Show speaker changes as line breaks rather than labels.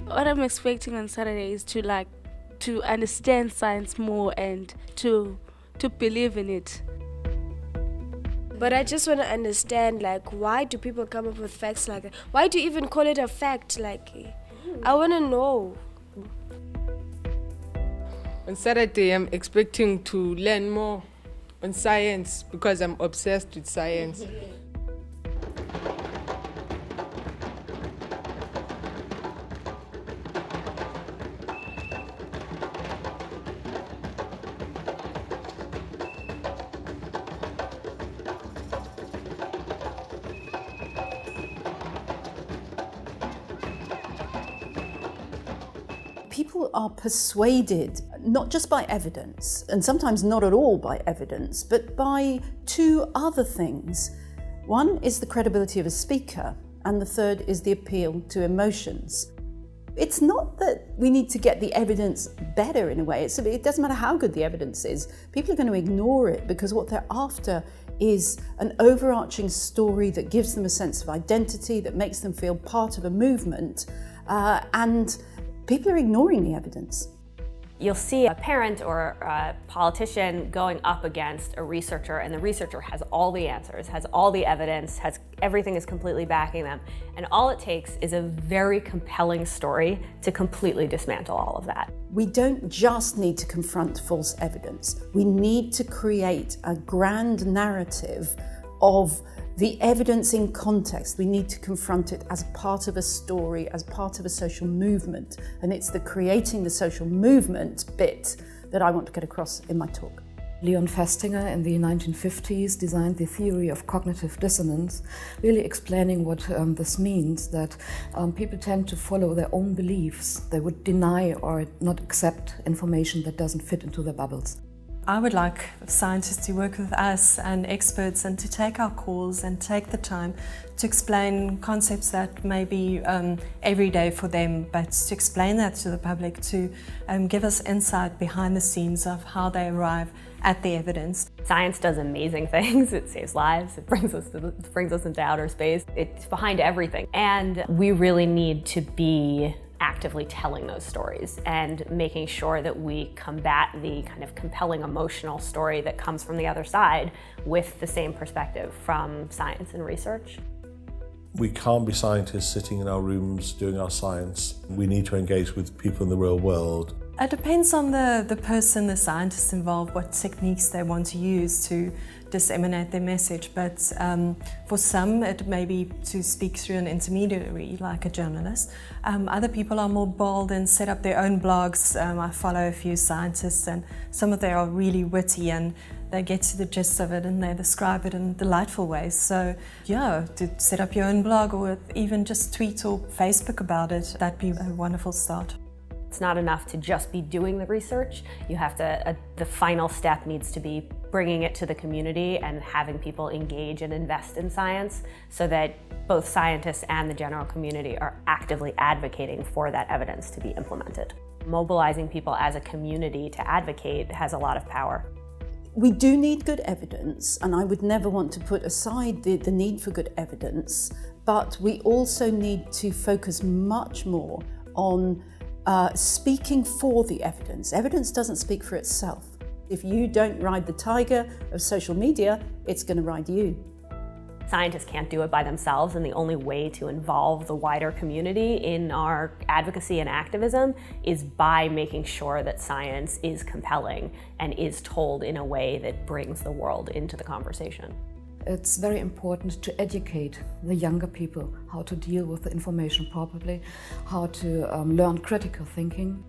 What I'm expecting on Saturday is to understand science more and to believe in it.
But I just want to understand, like, why do people come up with facts like that? Why do you even call it a fact? Like, I want to know.
On Saturday, I'm expecting to learn more on science because I'm obsessed with science.
People are persuaded, not just by evidence, and sometimes not at all by evidence, but by two other things. One is the credibility of a speaker, and the third is the appeal to emotions. It's not that we need to get the evidence better in a way. It doesn't matter how good the evidence is. People are going to ignore it because what they're after is an overarching story that gives them a sense of identity, that makes them feel part of a movement, and people are ignoring the evidence.
You'll see a parent or a politician going up against a researcher, and the researcher has all the answers, has all the evidence, everything is completely backing them. And all it takes is a very compelling story to completely dismantle all of that.
We don't just need to confront false evidence. We need to create a grand narrative of the evidence in context. We need to confront it as part of a story, as part of a social movement. And it's the creating the social movement bit that I want to get across in my talk.
Leon Festinger in the 1950s designed the theory of cognitive dissonance, really explaining what this means, that people tend to follow their own beliefs. They would deny or not accept information that doesn't fit into their bubbles.
I would like scientists to work with us and experts and to take our calls and take the time to explain concepts that may be everyday for them, but to explain that to the public, to give us insight behind the scenes of how they arrive at the evidence.
Science does amazing things. It saves lives, it brings us into outer space. It's behind everything. And we really need to be actively telling those stories and making sure that we combat the kind of compelling emotional story that comes from the other side with the same perspective from science and research.
We can't be scientists sitting in our rooms doing our science. We need to engage with people in the real world.
It depends on the person, the scientists involved, what techniques they want to use to disseminate their message. But for some, it may be to speak through an intermediary, like a journalist. Other people are more bold and set up their own blogs. I follow a few scientists, and some of them are really witty, and they get to the gist of it and they describe it in delightful ways. So yeah, to set up your own blog or even just tweet or Facebook about it, that'd be a wonderful start.
It's not enough to just be doing the research. You have to, the final step needs to be bringing it to the community and having people engage and invest in science so that both scientists and the general community are actively advocating for that evidence to be implemented. Mobilizing people as a community to advocate has a lot of power.
We do need good evidence, and I would never want to put aside the need for good evidence, but we also need to focus much more on speaking for the evidence. Evidence doesn't speak for itself. If you don't ride the tiger of social media, it's going to ride you.
Scientists can't do it by themselves, and the only way to involve the wider community in our advocacy and activism is by making sure that science is compelling and is told in a way that brings the world into the conversation.
It's very important to educate the younger people how to deal with the information properly, how to learn critical thinking.